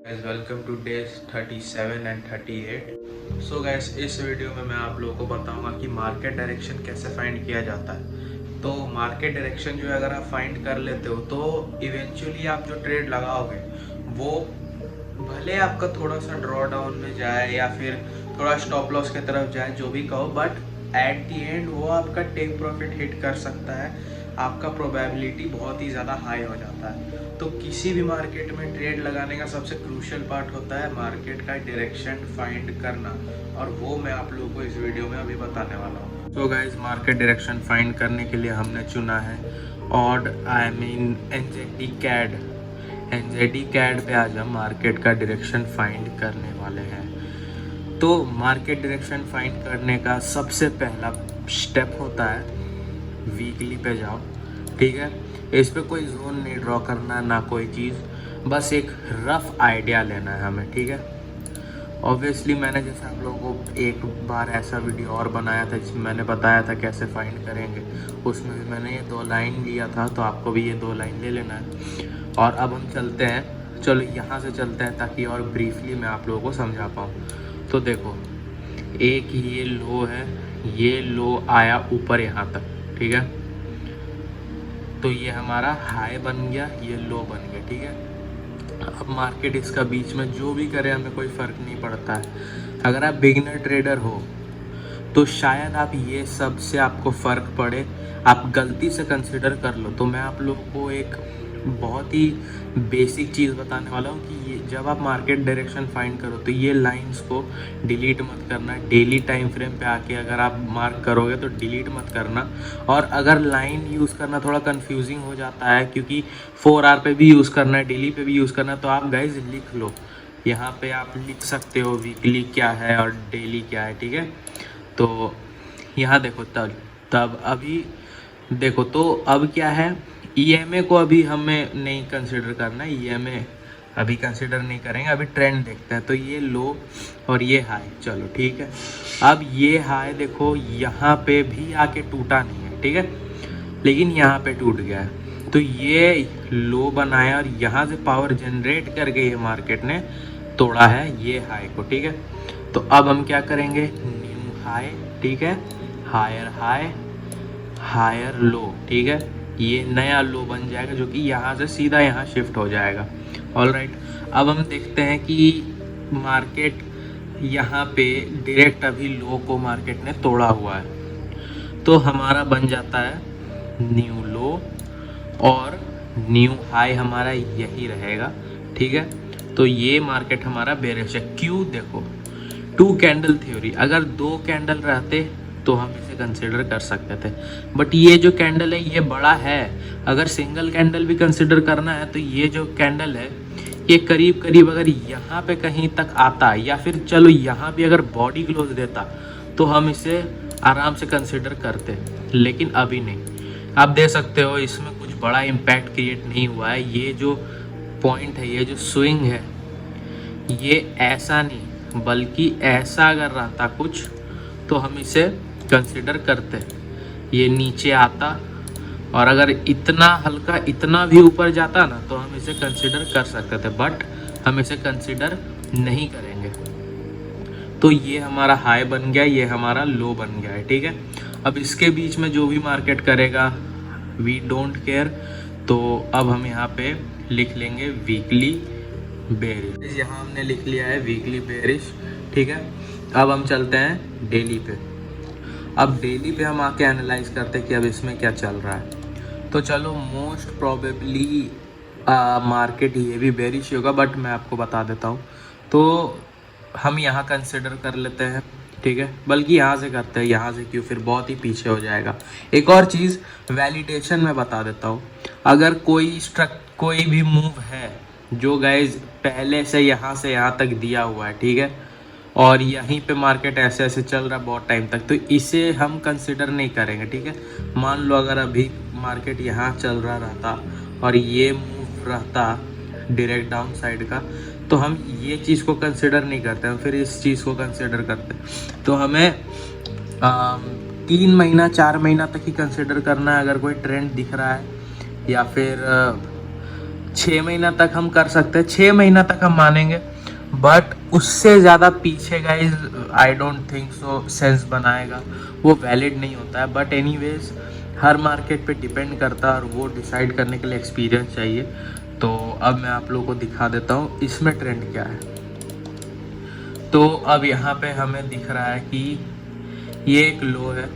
guys, welcome two days 37 and 38। So gas, इस video में मैं आप लोगों को बताऊंगा कि मार्केट डायरेक्शन कैसे फाइंड किया जाता है। तो मार्केट डायरेक्शन जो है अगर आप फाइंड कर लेते हो तो इवेंचुअली आप जो ट्रेड लगाओगे वो भले आपका थोड़ा सा ड्रॉ डाउन में जाए या फिर थोड़ा स्टॉप लॉस की तरफ जाए, जो भी कहो, बट एट दी एंड वो आपका टेक प्रॉफिट हिट कर सकता है। आपका प्रोबेबिलिटी बहुत ही ज़्यादा हाई हो जाता है। तो किसी भी मार्केट में ट्रेड लगाने का सबसे क्रूशियल पार्ट होता है मार्केट का डायरेक्शन फाइंड करना, और वो मैं आप लोगों को इस वीडियो में अभी बताने वाला हूँ। तो गाइस, मार्केट डायरेक्शन फाइंड करने के लिए हमने चुना है एनजेडी कैड। एनजेडी कैड पे आज हम मार्केट का डायरेक्शन फाइंड करने वाले हैं। तो मार्केट डायरेक्शन फाइंड करने का सबसे पहला स्टेप होता है वीकली पे जाओ, ठीक है। इस पे कोई जोन नहीं ड्रॉ करना, ना कोई चीज़, बस एक रफ आइडिया लेना है हमें, ठीक है। ऑब्वियसली मैंने जैसे आप लोगों को एक बार ऐसा वीडियो और बनाया था जिसमें मैंने बताया था कैसे फाइंड करेंगे, उसमें भी मैंने ये 2 लाइन लिया था, तो आपको भी ये 2 लाइन ले लेना है। और अब हम चलते हैं, चलो यहाँ से चलते हैं ताकि और ब्रीफली मैं आप लोगों को समझा पाऊँ। तो देखो, एक ये लो है, ये लो आया ऊपर यहाँ तक, ठीक है। तो ये हमारा हाई बन गया, ये लो बन गया, ठीक है। अब मार्केट इसका बीच में जो भी करे हमें कोई फ़र्क नहीं पड़ता है। अगर आप बिगिनर ट्रेडर हो तो शायद आप ये सब से आपको फ़र्क पड़े, आप गलती से कंसिडर कर लो। तो मैं आप लोगों को एक बहुत ही बेसिक चीज़ बताने वाला हूँ कि ये जब आप मार्केट डायरेक्शन फाइंड करो तो ये लाइंस को डिलीट मत करना। डेली टाइम फ्रेम पे आके अगर आप मार्क करोगे तो डिलीट मत करना। और अगर लाइन यूज़ करना थोड़ा कंफ्यूजिंग हो जाता है, क्योंकि 4 आवर पे भी यूज़ करना है, डेली पे भी यूज़ करना है, तो आप गाइज लिख लो। यहाँ पे आप लिख सकते हो वीकली क्या है और डेली क्या है, ठीक है। तो यहाँ देखो, तब अभी देखो, तो अब क्या है, ईएमए को अभी हमें नहीं कंसिडर करना है, ईएमए अभी कंसिडर नहीं करेंगे, अभी ट्रेंड देखते हैं। तो ये लो और ये हाई, चलो ठीक है। अब ये हाई देखो यहाँ पे भी आके टूटा नहीं है, ठीक है, लेकिन यहाँ पे टूट गया है। तो ये लो बनाया और यहाँ से पावर जनरेट करके ये मार्केट ने तोड़ा है ये हाई को, ठीक है। तो अब हम क्या करेंगे, न्यू हाई, ठीक है, हायर हाई, हायर लो, ठीक है। ये नया लो बन जाएगा जो कि यहाँ से सीधा यहाँ शिफ्ट हो जाएगा। ऑल राइट, अब हम देखते हैं कि मार्केट यहाँ पे डायरेक्ट अभी लो को मार्केट ने तोड़ा हुआ है। तो हमारा बन जाता है न्यू लो और न्यू हाई हमारा यही रहेगा, ठीक है। तो ये मार्केट हमारा बेरिश है। क्यों, देखो 2 कैंडल थ्योरी, अगर 2 कैंडल रहते तो हम इसे कंसिडर कर सकते थे, बट ये जो कैंडल है ये बड़ा है। अगर सिंगल कैंडल भी कंसिडर करना है तो ये जो कैंडल है ये करीब करीब अगर यहाँ पे कहीं तक आता, या फिर चलो यहाँ भी अगर बॉडी क्लोज देता, तो हम इसे आराम से कंसिडर करते, लेकिन अभी नहीं। आप देख सकते हो इसमें कुछ बड़ा इम्पैक्ट क्रिएट नहीं हुआ है। ये जो पॉइंट है, ये जो स्विंग है, ये ऐसा नहीं बल्कि ऐसा अगर रहता कुछ तो हम इसे कंसिडर करते। ये नीचे आता और अगर इतना हल्का इतना भी ऊपर जाता ना तो हम इसे कंसिडर कर सकते थे, बट हम इसे कंसिडर नहीं करेंगे। तो ये हमारा हाई बन गया, ये हमारा लो बन गया है, ठीक है। अब इसके बीच में जो भी मार्केट करेगा वी डोंट केयर। तो अब हम यहाँ पे लिख लेंगे वीकली बेरिश, यहाँ हमने लिख लिया है वीकली बेरिश, ठीक है। अब हम चलते हैं डेली पे। अब डेली पे हम आके एनालाइज करते हैं कि अब इसमें क्या चल रहा है। तो चलो, मोस्ट प्रोबेबली मार्केट ये भी बेरिश होगा, बट मैं आपको बता देता हूँ। तो हम यहाँ कंसिडर कर लेते हैं, ठीक है, बल्कि यहाँ से करते हैं। यहाँ से क्यों, फिर बहुत ही पीछे हो जाएगा। एक और चीज़ वैलिडेशन में बता देता हूँ। अगर कोई भी मूव है जो गाइज पहले से यहाँ तक दिया हुआ है, ठीक है, और यहीं पे मार्केट ऐसे ऐसे चल रहा है बहुत टाइम तक, तो इसे हम कंसिडर नहीं करेंगे, ठीक है। मान लो अगर अभी मार्केट यहाँ चल रहा रहता और ये मूव रहता डायरेक्ट डाउन साइड का, तो हम ये चीज़ को कंसिडर नहीं करते, हम फिर इस चीज़ को कंसिडर करते। तो हमें 3 महीना 4 महीना तक ही कंसिडर करना है अगर कोई ट्रेंड दिख रहा है, या फिर 6 महीना तक हम कर सकते हैं, 6 महीना तक हम मानेंगे, बट उससे ज़्यादा पीछे guys I don't think so sense बनाएगा, वो वैलिड नहीं होता है। बट एनीवेज हर मार्केट पे डिपेंड करता है और वो डिसाइड करने के लिए एक्सपीरियंस चाहिए। तो अब मैं आप लोगों को दिखा देता हूँ इसमें ट्रेंड क्या है। तो अब यहाँ पे हमें दिख रहा है कि ये एक लो है,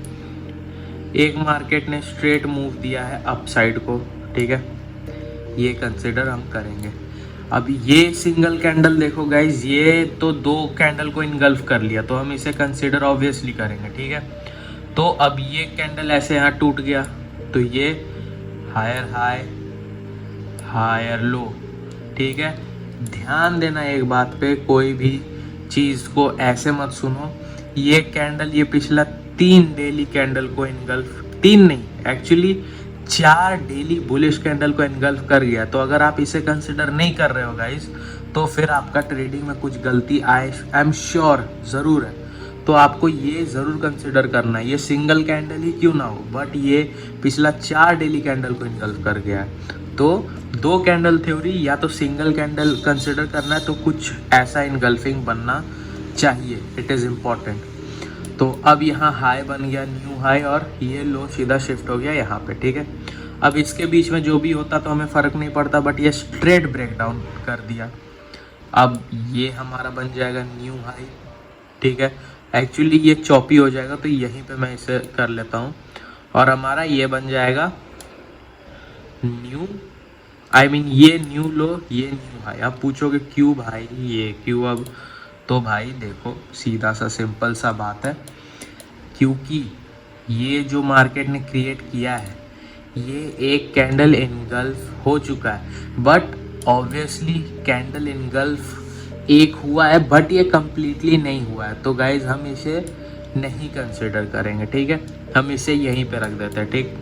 एक मार्केट ने स्ट्रेट मूव दिया है अप साइड को, ठीक है, ये कंसिडर हम करेंगे। अब ये सिंगल कैंडल देखो गाइज, ये तो 2 कैंडल को इनगल्फ कर लिया, तो हम इसे कंसिडर ऑब्वियसली करेंगे, ठीक है। तो अब ये कैंडल ऐसे यहाँ टूट गया, तो ये हायर हाई हायर लो, ठीक है। ध्यान देना एक बात पे, कोई भी चीज़ को ऐसे मत सुनो। ये कैंडल, ये पिछला 3 डेली कैंडल को इनगल्फ, 3 नहीं एक्चुअली 4 डेली बुलिश कैंडल को इनगल्फ कर गया। तो अगर आप इसे कंसिडर नहीं कर रहे हो गाइस, तो फिर आपका ट्रेडिंग में कुछ गलती आई एम श्योर ज़रूर है। तो आपको ये ज़रूर कंसिडर करना है, ये सिंगल कैंडल ही क्यों ना हो, बट ये पिछला 4 डेली कैंडल को इनगल्फ कर गया है। तो 2 कैंडल थ्योरी, या तो सिंगल कैंडल कंसिडर करना है, तो कुछ ऐसा इनगल्फिंग बनना चाहिए, इट इज़ इम्पॉर्टेंट। तो अब यहाँ हाई बन गया, न्यू हाई, और ये लो सीधा शिफ्ट हो गया यहाँ पे, ठीक है। अब इसके बीच में जो भी होता तो हमें फ़र्क नहीं पड़ता, बट ये स्ट्रेट ब्रेकडाउन कर दिया। अब ये हमारा बन जाएगा न्यू हाई, ठीक है। एक्चुअली ये चॉपी हो जाएगा, तो यहीं पे मैं इसे कर लेता हूँ, और हमारा ये बन जाएगा न्यू, ये न्यू लो, ये न्यू हाई। अब पूछोगे क्यों भाई, ये क्यों? अब तो भाई देखो, सीधा सा सिंपल सा बात है, क्योंकि ये जो मार्केट ने क्रिएट किया है, ये एक कैंडल इनगल्फ हो चुका है, बट ऑब्वियसली कैंडल इनगल्फ एक हुआ है, बट ये कम्प्लीटली नहीं हुआ है। तो गाइज हम इसे नहीं कंसिडर करेंगे, ठीक है, हम इसे यहीं पे रख देते हैं, ठीक।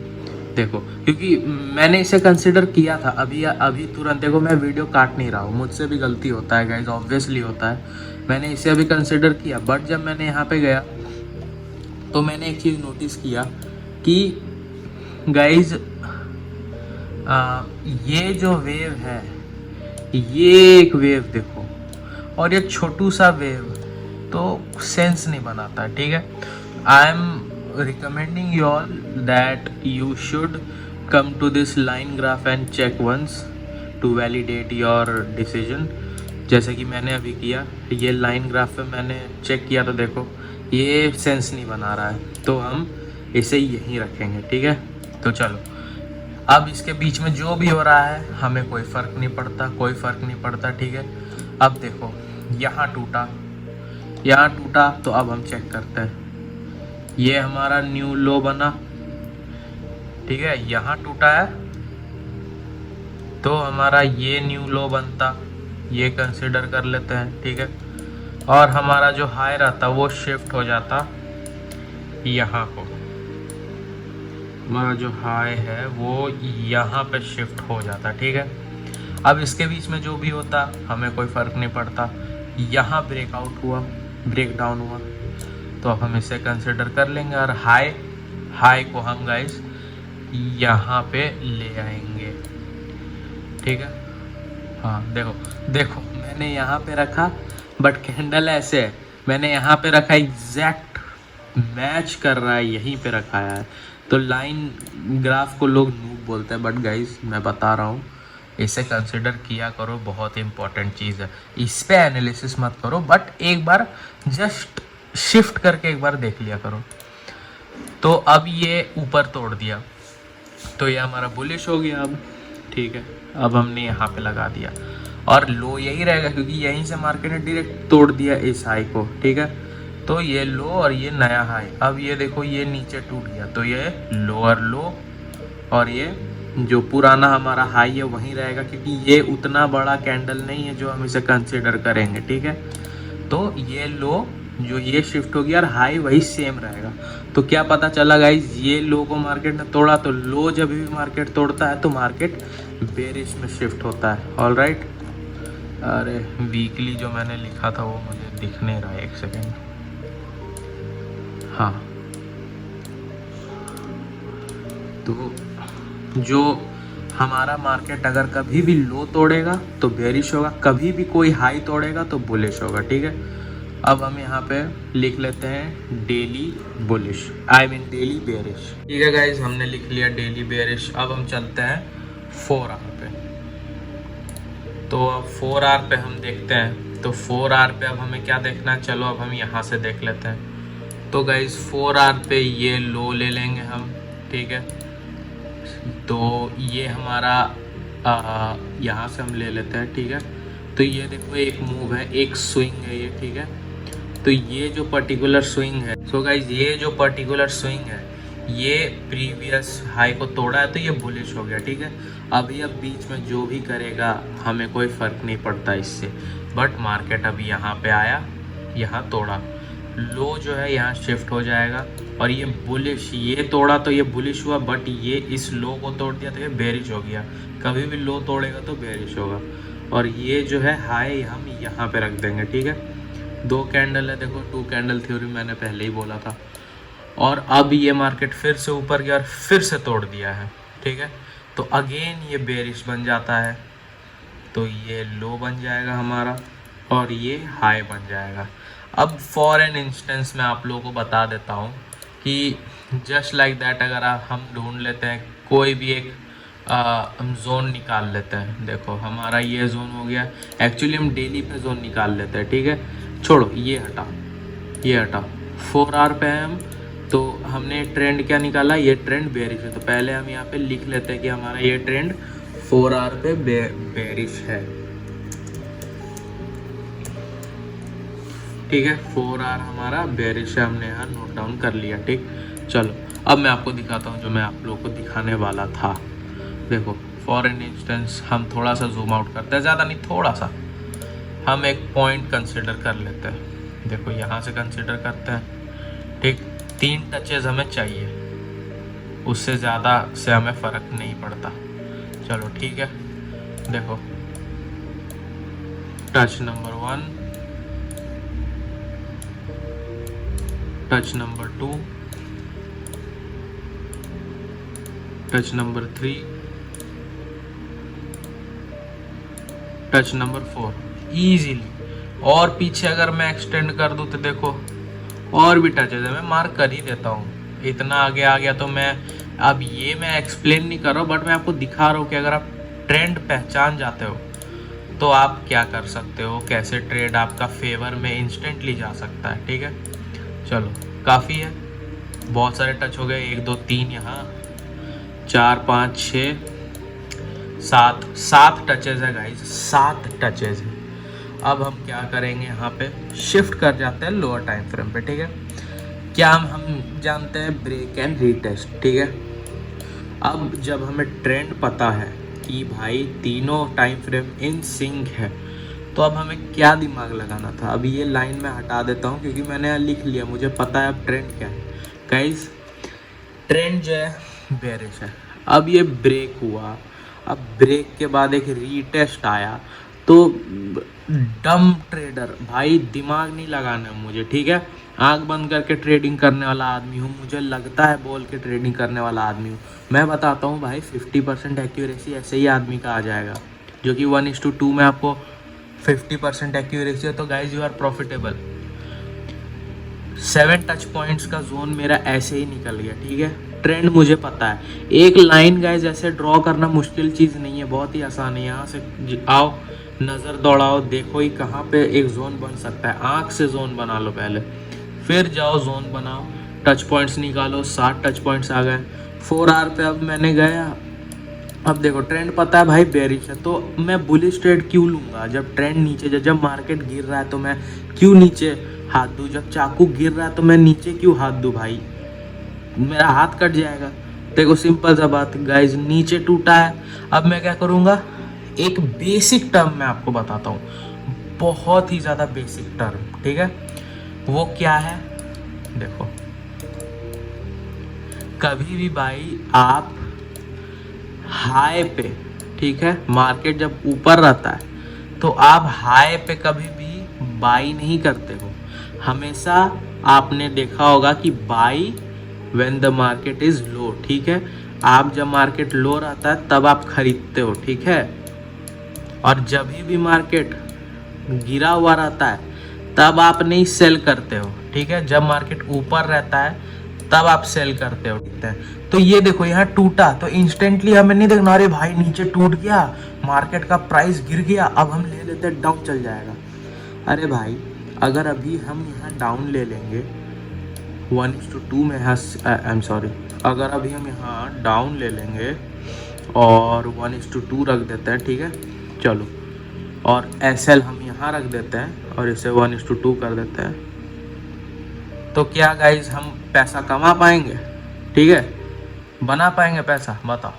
देखो, क्योंकि मैंने इसे कंसिडर किया था अभी तुरंत, देखो मैं वीडियो काट नहीं रहा हूँ, मुझसे भी गलती होता है गाइज, ऑब्वियसली होता है। मैंने इसे अभी कंसिडर किया, बट जब मैंने यहाँ पे गया तो मैंने एक चीज़ नोटिस किया कि गाइज ये जो वेव है, ये एक वेव देखो, और ये छोटू सा वेव, तो सेंस नहीं बनाता, ठीक है। I am recommending you all that you should come to this line graph and check once to validate your decision, जैसे कि मैंने अभी किया। ये लाइन ग्राफ पे मैंने चेक किया, तो देखो ये सेंस नहीं बना रहा है, तो हम इसे यहीं रखेंगे, ठीक है। तो चलो, अब इसके बीच में जो भी हो रहा है हमें कोई फ़र्क नहीं पड़ता, कोई फ़र्क नहीं पड़ता, ठीक है। अब देखो यहाँ टूटा, यहाँ टूटा, तो अब हम चेक करते हैं, ये हमारा न्यू लो बना, ठीक है, यहाँ टूटा है, तो हमारा ये न्यू लो बनता, ये कंसिडर कर लेते हैं, ठीक है। और हमारा जो हाई रहता वो शिफ्ट हो जाता यहाँ को, हमारा जो हाई है वो यहाँ पे शिफ्ट हो जाता, ठीक है। अब इसके बीच में जो भी होता हमें कोई फ़र्क नहीं पड़ता। यहाँ ब्रेकआउट हुआ, ब्रेक डाउन हुआ, तो अब हम इसे कंसिडर कर लेंगे, और हाई को हम गाइस यहाँ पे ले आएंगे, ठीक है। हाँ देखो मैंने यहाँ पे रखा, बट कैंडल ऐसे है, मैंने यहाँ पे रखा, एग्जैक्ट मैच कर रहा है, यहीं पे रखा है। तो लाइन ग्राफ को लोग नूब बोलते हैं, बट गाइस मैं बता रहा हूँ, इसे कंसिडर किया करो, बहुत इंपॉर्टेंट चीज़ है। इस पे एनालिसिस मत करो, बट एक बार जस्ट शिफ्ट करके एक बार देख लिया करो। तो अब ये ऊपर तोड़ दिया, तो ये हमारा बुलिश हो गया अब, ठीक है। अब हमने यहाँ पे लगा दिया, और लो यही रहेगा, क्योंकि यहीं से मार्केट ने डायरेक्ट तोड़ दिया इस हाई को, ठीक है। तो ये लो और ये नया हाई, अब ये देखो ये नीचे टूट गया, तो ये लोअर लो, और ये जो पुराना हमारा हाई है वहीं रहेगा, क्योंकि ये उतना बड़ा कैंडल नहीं है जो हम इसे कंसिडर करेंगे, ठीक है। तो ये लो जो ये शिफ्ट हो गया, और हाई वही सेम रहेगा। तो क्या पता चला गाइज, ये लो को मार्केट ने तोड़ा, तो लो जब भी मार्केट तोड़ता है तो मार्केट बेरिश में शिफ्ट होता है, ऑल राइट। अरे वीकली जो मैंने लिखा था वो मुझे दिख नहीं रहा है, एक सेकेंड। हाँ, तो जो हमारा मार्केट अगर कभी भी लो तोड़ेगा तो बेरिश होगा, कभी भी कोई हाई तोड़ेगा तो बुलिश होगा, ठीक है। अब हम यहाँ पे लिख लेते हैं daily bullish, I mean daily bearish, ठीक है गाइज, हमने लिख लिया डेली बेरिश। अब हम चलते हैं 4 आवर पे। तो अब 4 आवर पे हम देखते हैं, तो 4 आवर पे अब हमें क्या देखना है, चलो अब हम यहाँ से देख लेते हैं। तो गाइज 4 आवर पे ये लो ले लेंगे हम, ठीक है। तो ये हमारा यहाँ से हम ले लेते हैं, ठीक है। तो ये देखो एक मूव है, एक स्विंग है ये, ठीक है। तो ये जो पर्टिकुलर स्विंग है, सो गाइज ये जो पर्टिकुलर स्विंग है ये प्रीवियस हाई को तोड़ा है तो ये बुलिश हो गया, ठीक है। अभी अब बीच में जो भी करेगा हमें कोई फ़र्क नहीं पड़ता इससे, बट मार्केट अभी यहाँ पे आया, यहाँ तोड़ा, लो जो है यहाँ शिफ्ट हो जाएगा और ये बुलिश, ये तोड़ा तो ये बुलिश हुआ, बट ये इस लो को तोड़ दिया तो ये बेरिश हो गया। कभी भी लो तोड़ेगा तो बेरिश होगा। और ये जो है हाई हम यहाँ पे रख देंगे, ठीक है। 2 कैंडल है, देखो 2 कैंडल थ्योरी मैंने पहले ही बोला था। और अब ये मार्केट फिर से ऊपर गया और फिर से तोड़ दिया है, ठीक है। तो अगेन ये बेरिश बन जाता है, तो ये लो बन जाएगा हमारा और ये हाई बन जाएगा। अब फॉर एन इंस्टेंस मैं आप लोगों को बता देता हूँ कि जस्ट लाइक दैट अगर हम ढूंढ लेते हैं कोई भी एक हम जोन निकाल लेते हैं। देखो हमारा ये जोन हो गया, एक्चुअली हम डेली पे जोन निकाल लेते हैं, ठीक है। छोड़ो ये हटा, ये हटा, 4 आवर पे है हम, तो हमने ट्रेंड क्या निकाला, ये ट्रेंड बेरिश है। तो पहले हम यहाँ पे लिख लेते हैं कि हमारा ये ट्रेंड 4 आवर पे बेरिश है, ठीक है। 4 आवर हमारा बेरिश है, हमने यहाँ नोट डाउन कर लिया, ठीक। चलो अब मैं आपको दिखाता हूँ जो मैं आप लोगों को दिखाने वाला था। देखो फॉर एन इंस्टेंस हम थोड़ा सा जूम आउट करते हैं, ज़्यादा नहीं, थोड़ा सा हम एक पॉइंट कंसिडर कर लेते हैं। देखो यहाँ से कंसिडर करते हैं, ठीक। 3 टचेज हमें चाहिए, उससे ज़्यादा से हमें फ़र्क नहीं पड़ता। चलो ठीक है, देखो touch number 1, touch number 2, touch number 3, touch number 4, easily. और पीछे अगर मैं एक्सटेंड कर दूँ तो देखो और भी टचेज है, मैं मार्क कर ही देता हूँ। इतना आगे आ गया तो मैं अब ये मैं एक्सप्लेन नहीं कर रहा हूँ, बट मैं आपको दिखा रहा हूँ कि अगर आप ट्रेंड पहचान जाते हो तो आप क्या कर सकते हो, कैसे ट्रेड आपका फेवर में इंस्टेंटली जा सकता है, ठीक है। चलो काफ़ी है, बहुत सारे टच हो गए, 1 2 3 यहाँ 4 5 6 7 टचेज है गाइज, 7 टचेज है। अब हम क्या करेंगे, यहाँ पे शिफ्ट कर जाते हैं लोअर टाइम फ्रेम पे, ठीक है। क्या हम जानते हैं ब्रेक एंड रीटेस्ट, ठीक है। अब जब हमें ट्रेंड पता है कि भाई तीनों टाइम फ्रेम इन सिंक है, तो अब हमें क्या दिमाग लगाना था। अभी ये लाइन मैं हटा देता हूँ क्योंकि मैंने लिख लिया, मुझे पता है अब ट्रेंड क्या है गाइज। ट्रेंड जो है बेरिश है, अब ये ब्रेक हुआ, अब ब्रेक के बाद एक रीटेस्ट आया, तो डम ट्रेडर भाई दिमाग नहीं लगाना है मुझे, ठीक है। आंख बंद करके ट्रेडिंग करने वाला आदमी हूँ, मुझे लगता है बोल के ट्रेडिंग करने वाला आदमी हूँ। मैं बताता हूँ भाई 50% एक्यूरेसी ऐसे ही आदमी का आ जाएगा, जो कि 1:2 में आपको 50% एक्यूरेसी है, तो guys you are profitable. 7 touch points का जोन मेरा ऐसे ही निकल गया, ठीक है। ट्रेंड मुझे पता है, एक लाइन गाइज ऐसे ड्रॉ करना मुश्किल चीज़ नहीं है, बहुत ही आसान है। यहाँ से आओ, नज़र दौड़ाओ, देखो ही कहाँ पे एक जोन बन सकता है, आँख से जोन बना लो पहले, फिर जाओ जोन बनाओ, टच पॉइंट्स निकालो, 7 टच पॉइंट्स आ गए। 4 आवर पे अब मैंने गया, अब देखो ट्रेंड पता है भाई बेरिश है, तो मैं बुलिश ट्रेड क्यों लूँगा जब ट्रेंड नीचे, जब मार्केट गिर रहा है तो मैं क्यों नीचे हाथ दूँ, जब चाकू गिर रहा है तो मैं नीचे क्यों हाथ दूँ भाई, मेरा हाथ कट जाएगा। देखो सिंपल सा बात गाइज, नीचे टूटा है, अब मैं क्या करूँगा, एक बेसिक टर्म मैं आपको बताता हूँ, बहुत ही ज़्यादा बेसिक टर्म, ठीक है। वो क्या है, देखो कभी भी भाई आप हाई पे, ठीक है, मार्केट जब ऊपर रहता है तो आप हाई पे कभी भी बाई नहीं करते हो। हमेशा आपने देखा होगा कि by when the market is low, ठीक है। आप जब मार्केट लो रहता है तब आप खरीदते हो, ठीक है, और जब भी मार्केट गिरा हुआ रहता है तब आप नहीं सेल करते हो, ठीक है। जब मार्केट ऊपर रहता है तब आप सेल करते हो, ठीक है। तो ये देखो यहाँ टूटा तो इंस्टेंटली हमें नहीं देखना अरे भाई नीचे टूट गया, मार्केट का प्राइस गिर गया, अब हम ले लेते हैं, डाउन चल जाएगा। अरे भाई अगर अभी हम यहाँ डाउन ले लेंगे 1:2 में, यहाँ आई एम सॉरी, अगर अभी हम यहाँ डाउन ले लेंगे और 1:2 रख देते हैं, ठीक है, चलो, और SL हम यहाँ रख देते हैं और इसे 1:2 कर देते हैं, तो क्या गाइज हम पैसा कमा पाएंगे, ठीक है, बना पाएंगे पैसा, बताओ।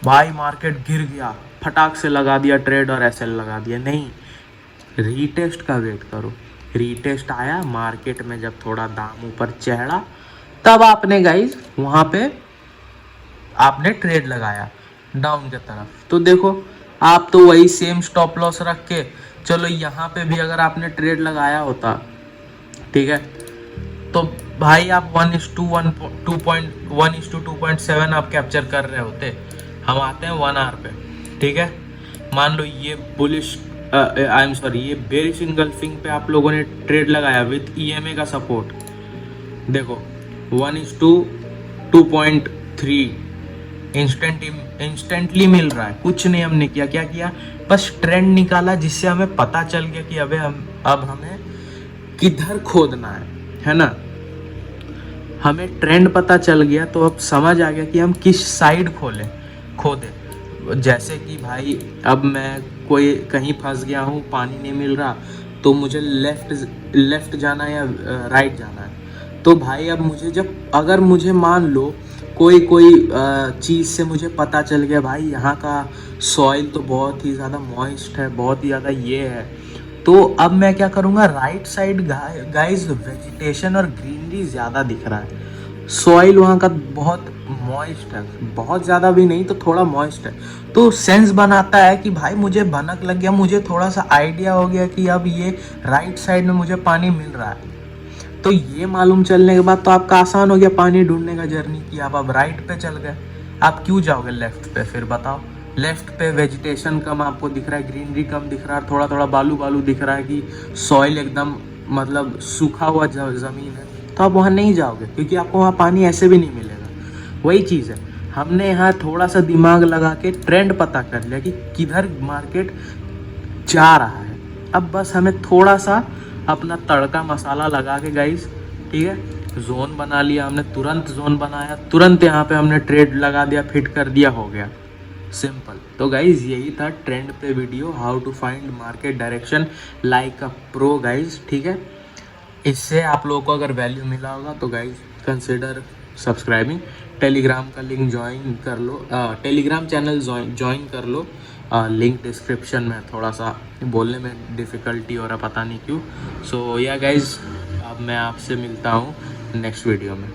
भाई मार्केट गिर गया, फटाक से लगा दिया ट्रेड और SL लगा दिया, नहीं, रीटेस्ट का वेट करो। रीटेस्ट आया मार्केट में, जब थोड़ा दाम ऊपर चढ़ा तब आपने गाइज वहाँ पे आपने ट्रेड लगाया डाउन के तरफ। तो देखो आप तो वही सेम स्टॉप लॉस रख के, चलो यहाँ पे भी अगर आपने ट्रेड लगाया होता, ठीक है, तो भाई आप 1:2.7 आप कैप्चर कर रहे होते। हम आते हैं 1 आवर पे, ठीक है, मान लो ये बुलिश आई एम सॉरी ये बेरिश इनगल्फिंग पे आप लोगों ने ट्रेड लगाया विथ EMA का सपोर्ट, देखो 1:2.3 इंस्टेंटली मिल रहा है, कुछ नहीं हमने किया, क्या किया, बस ट्रेंड निकाला जिससे हमें पता चल गया कि अब हमें किधर खोदना है ना, हमें ट्रेंड पता चल गया तो अब समझ आ गया कि हम किस साइड खोदे। जैसे कि भाई अब मैं कोई कहीं फंस गया हूँ, पानी नहीं मिल रहा, तो मुझे लेफ्ट जाना है या राइट जाना है, तो भाई अब मुझे अगर मुझे मान लो कोई चीज़ से मुझे पता चल गया भाई यहाँ का सॉइल तो बहुत ही ज़्यादा मॉइस्ट है, बहुत ही ज़्यादा ये है, तो अब मैं क्या करूँगा, राइट साइड गाइस वेजिटेशन और ग्रीनरी ज़्यादा दिख रहा है, सॉइल वहाँ का बहुत मॉइस्ट है, बहुत ज़्यादा भी नहीं तो थोड़ा मॉइस्ट है, तो सेंस बनाता है कि भाई मुझे भनक लग गया, मुझे थोड़ा सा आइडिया हो गया कि अब ये राइट साइड में मुझे पानी मिल रहा है। तो ये मालूम चलने के बाद तो आपका आसान हो गया पानी ढूंढने का जर्नी, कि आप अब राइट पे चल गए, आप क्यों जाओगे लेफ्ट पे, फिर बताओ। लेफ्ट पे वेजिटेशन कम आपको दिख रहा है, ग्रीनरी कम दिख रहा है, थोड़ा थोड़ा बालू दिख रहा है कि सॉइल एकदम मतलब सूखा हुआ ज़मीन है, तो आप वहाँ नहीं जाओगे क्योंकि आपको वहाँ पानी ऐसे भी नहीं मिलेगा। वही चीज़ है, हमने यहाँ थोड़ा सा दिमाग लगा के ट्रेंड पता कर लिया कि किधर मार्केट जा रहा है, अब बस हमें थोड़ा सा अपना तड़का मसाला लगा के गाइस, ठीक है, जोन बना लिया हमने, तुरंत जोन बनाया, तुरंत यहाँ पे हमने ट्रेड लगा दिया, फिट कर दिया, हो गया, सिंपल। तो गाइज यही था ट्रेंड पे video, how to find market direction like a pro guys, ठीक है। इससे आप लोगों को अगर वैल्यू मिला होगा तो गाइज कंसिडर सब्सक्राइबिंग, टेलीग्राम का लिंक ज्वाइन कर लो, टेलीग्राम चैनल ज्वाइन कर लो, लिंक डिस्क्रिप्शन में, थोड़ा सा बोलने में डिफ़िकल्टी हो रहा पता नहीं क्यों। सो या गाइज अब मैं आपसे मिलता हूँ नेक्स्ट वीडियो में।